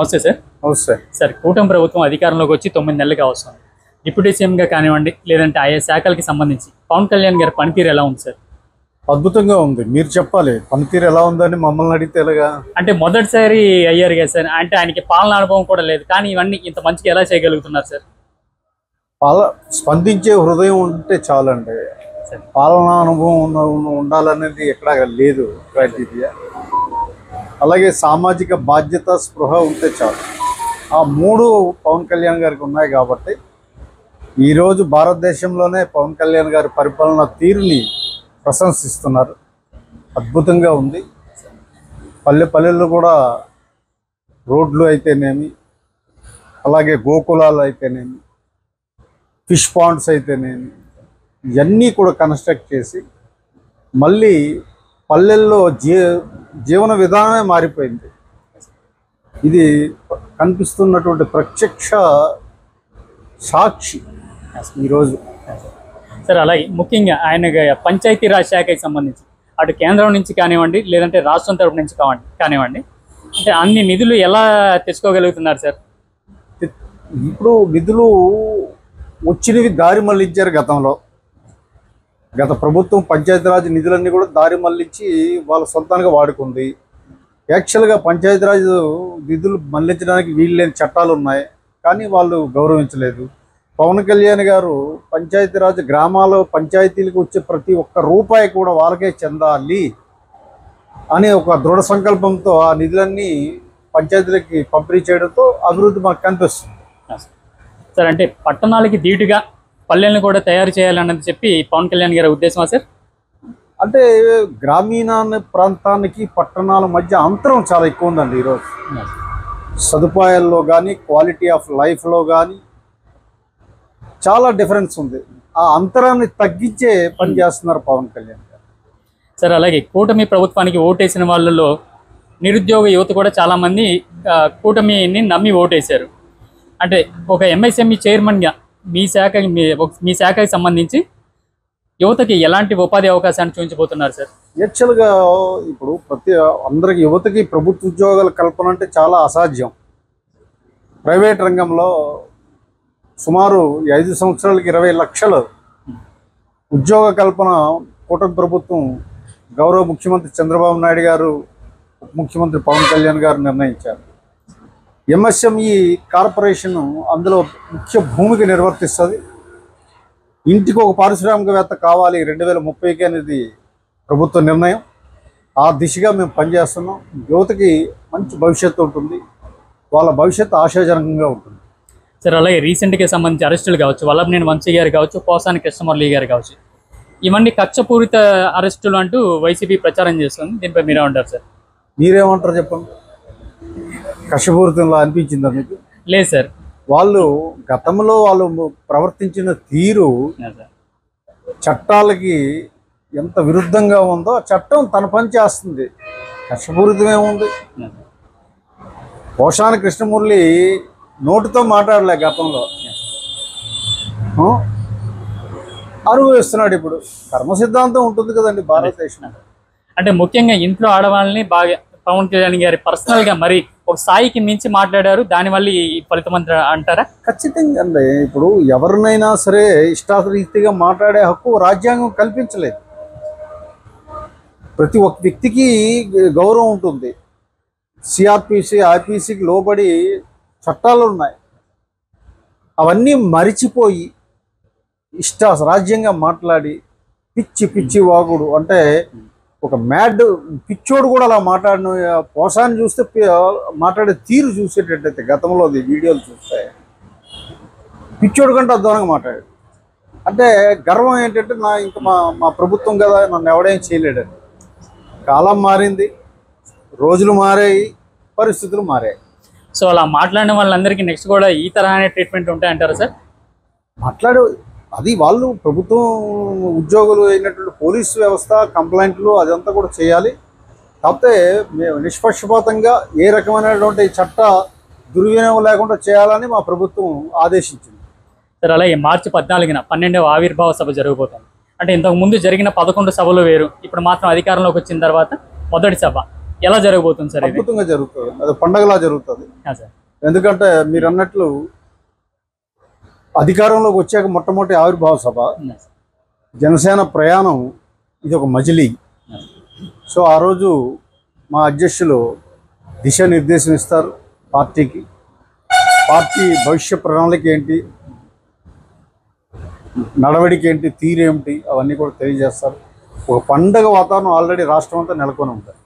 నమస్తే సార్. నమస్తే సార్, కూటమి ప్రభుత్వం అధికారంలోకి వచ్చి 9 నెలలుగా వస్తుంది. డిప్యూటీ సీఎంగా కానివ్వండి, లేదంటే ఆయా శాఖలకి సంబంధించి పవన్ కళ్యాణ్ గారి పనితీరు ఎలా ఉంది సార్? అద్భుతంగా ఉంది. మీరు చెప్పాలి పనితీరు ఎలా ఉందని మమ్మల్ని అడిగితే ఎలాగా? అంటే మొదటిసారి అయ్యారు కదా సార్, అంటే ఆయనకి పాలన అనుభవం కూడా లేదు, కానీ ఇవన్నీ ఇంత మంచిగా ఎలా చేయగలుగుతున్నారు సార్? స్పందించే హృదయం ఉంటే చాలండి. పాలనా అనుభవం ఉండాలనేది ఎక్కడా లేదు క్రైటీరియా. అలాగే సామాజిక బాధ్యత స్పృహ ఉంటే చాలు. ఆ మూడు పవన్ కళ్యాణ్ గారికి ఉన్నాయి కాబట్టి ఈరోజు భారతదేశంలోనే పవన్ కళ్యాణ్ గారి పరిపాలన తీరుని ప్రశంసిస్తున్నారు. అద్భుతంగా ఉంది. పల్లెల్లో కూడా రోడ్లు అయితేనేమి, అలాగే గోకులాలు అయితేనేమి, ఫిష్ పాండ్స్ అయితేనేమి, ఇవన్నీ కూడా కన్స్ట్రక్ట్ చేసి మళ్ళీ పల్లెల్లో జీవన విధానమే మారిపోయింది. ఇది కనిపిస్తున్నటువంటి ప్రత్యక్ష సాక్షి ఈరోజు. సార్, అలాగే ముఖ్యంగా ఆయన పంచాయతీరాజ్ శాఖకి సంబంధించి అటు కేంద్రం నుంచి కానివ్వండి, లేదంటే రాష్ట్రం తరపు నుంచి కానివ్వండి, అంటే అన్ని నిధులు ఎలా తెచ్చుకోగలుగుతున్నారు సార్? ఇప్పుడు నిధులు వచ్చినవి దారి మళ్లించారు. గత ప్రభుత్వం పంచాయతీరాజ్ నిధులన్నీ కూడా దారి మళ్లించి వాళ్ళ సొంతంగా వాడుకుంది. యాక్చువల్గా పంచాయతీరాజ్ నిధులు మళ్లించడానికి వీలు లేని చట్టాలు ఉన్నాయి, కానీ వాళ్ళు గౌరవించలేదు. పవన్ కళ్యాణ్ గారు పంచాయతీరాజ్ గ్రామాల్లో పంచాయతీలకు వచ్చే ప్రతి ఒక్క రూపాయి కూడా వాళ్ళకే చెందాలి అనే ఒక దృఢ సంకల్పంతో ఆ నిధులన్నీ పంచాయతీలకి పంపిణీ చేయడంతో అభివృద్ధి మాకు కనిపిస్తుంది. సార్, అంటే పట్టణాలకి ధీటుగా పల్లెలను కూడా తయారు చేయాలన్నది చెప్పి పవన్ కళ్యాణ్ గారి ఉద్దేశమా సార్? అంటే గ్రామీణ ప్రాంతానికి పట్టణాల మధ్య అంతరం చాలా ఎక్కువ ఉందండి ఈరోజు. సదుపాయాల్లో కానీ, క్వాలిటీ ఆఫ్ లైఫ్లో కానీ చాలా డిఫరెన్స్ ఉంది. ఆ అంతరాన్ని తగ్గించే పని చేస్తున్నారు పవన్ కళ్యాణ్ గారు. సార్, అలాగే కూటమి ప్రభుత్వానికి ఓటేసిన వాళ్ళలో నిరుద్యోగ యువత కూడా చాలామంది కూటమిని నమ్మి ఓటేశారు. అంటే ఒక ఎంఎస్ఎంఈ చైర్మన్గా మీ శాఖకి సంబంధించి యువతకి ఎలాంటి ఉపాధి అవకాశాన్ని చూపించబోతున్నారు సార్? యాక్చువల్గా ఇప్పుడు అందరికి యువతకి ప్రభుత్వ ఉద్యోగాల కల్పన అంటే చాలా అసాధ్యం. ప్రైవేట్ రంగంలో సుమారు 5 సంవత్సరాలకి 20 లక్షలు ఉద్యోగ కల్పన కూటమి ప్రభుత్వం గౌరవ ముఖ్యమంత్రి చంద్రబాబు నాయుడు గారు, ఉప ముఖ్యమంత్రి పవన్ కళ్యాణ్ గారు నిర్ణయించారు. ఎంఎస్ఎంఈ కార్పొరేషన్ అందులో ముఖ్య భూమిక నిర్వర్తిస్తుంది. ఇంటికి ఒక పారిశ్రామికవేత్త కావాలి 2030కి అనేది ప్రభుత్వ నిర్ణయం. ఆ దిశగా మేము పనిచేస్తున్నాం. యువతకి మంచి భవిష్యత్తు ఉంటుంది, వాళ్ళ భవిష్యత్తు ఆశాజనకంగా ఉంటుంది. సార్, అలాగే రీసెంట్గా సంబంధించి అరెస్టులు కావచ్చు, వల్లభనేని వంశీ గారు కావచ్చు, పోసాని కృష్ణమురళి గారు కావచ్చు, ఇవన్నీ కక్షపూరిత అరెస్టులు అంటూ వైసీపీ ప్రచారం చేస్తుంది. దీనిపై మీరే ఉంటారు సార్? మీరేమంటారు చెప్పండి. కక్షపూరితంలా అనిపించిందా మీకు? లేదు సార్. గతంలో వాళ్ళు ప్రవర్తించిన తీరు చట్టాలకి ఎంత విరుద్ధంగా ఉందో చట్టం తన పని చేస్తుంది. కక్షపూరితం ఏముంది? పోసాని కృష్ణమురళి నోటితో మాట్లాడలే, గతంలో అనుభవిస్తున్నాడు. ఇప్పుడు కర్మ సిద్ధాంతం ఉంటుంది కదండి భారతదేశంలో. అంటే ముఖ్యంగా ఇంట్లో ఆడవాళ్ళని బాగా పవన్ కళ్యాణ్ గారి పర్సనల్గా మరి ఒక స్థాయికి మించి మాట్లాడారు. దానివల్ల ఈ ఫలితం అంటారా? ఖచ్చితంగా అండి. ఇప్పుడు ఎవరినైనా సరే ఇష్టారీతిగా మాట్లాడే హక్కు రాజ్యాంగం కల్పించలేదు. ప్రతి ఒక్క వ్యక్తికి గౌరవం ఉంటుంది. సిఆర్పిసి, ఐపీసీకి లోబడి చట్టాలు ఉన్నాయి. అవన్నీ మరిచిపోయి రాజ్యంగా మాట్లాడి పిచ్చి వాగుడు, అంటే ఒక మ్యాడ్ పిచ్చోడు కూడా అలా మాట్లాడిన పోసాన్ని చూస్తే మాట్లాడే తీరు చూసేటట్టయితే గతంలో వీడియోలు చూస్తే పిచ్చోడు కంటే అద్భుతంగా మాట్లాడాడు. అంటే గర్వం ఏంటంటే ఇంకా మా ప్రభుత్వం కదా, నన్ను ఎవడేం చేయలేడని. కాలం మారింది, రోజులు మారాయి, పరిస్థితులు మారాయి. సో అలా మాట్లాడిన వాళ్ళందరికీ నెక్స్ట్ కూడా ఈ తరహానే ట్రీట్మెంట్ ఉంటాయంటారా సార్? అది వాళ్ళు ప్రభుత్వం ఉద్యోగులు అయినటువంటి పోలీసు వ్యవస్థ కంప్లైంట్లు అదంతా కూడా చేయాలి. కాకపోతే నిష్పక్షపాతంగా ఏ రకమైనటువంటి చట్ట దుర్వినియోగం లేకుండా చేయాలని మా ప్రభుత్వం ఆదేశించింది. సార్, అలాగే మార్చి 14న 12వ ఆవిర్భావ సభ జరగబోతుంది. అంటే ఇంతకు ముందు జరిగిన 11 సభలు వేరు, ఇప్పుడు మాత్రం అధికారంలోకి వచ్చిన తర్వాత మొదటి సభ. ఎలా జరగబోతుంది సార్ ఇది? అద్భుతంగా జరుగుతుంది, అది పండగలా జరుగుతుంది. సార్ ఎందుకంటే మీరు అన్నట్లు అధికారంలోకి వచ్చాక మొట్టమొదటి ఆవిర్భావ సభ, జనసేన ప్రయాణం, ఇది ఒక మజిలీ. సో ఆ రోజు మా అధ్యక్షులు దిశానిర్దేశం ఇస్తారు పార్టీకి, పార్టీ భవిష్య ప్రణాళిక ఏంటి, నడవడిక ఏంటి, తీరేమిటి, అవన్నీ కూడా తెలియజేస్తారు. ఒక పండగ వాతావరణం ఆల్రెడీ రాష్ట్రం అంతా నెలకొని ఉంటుంది.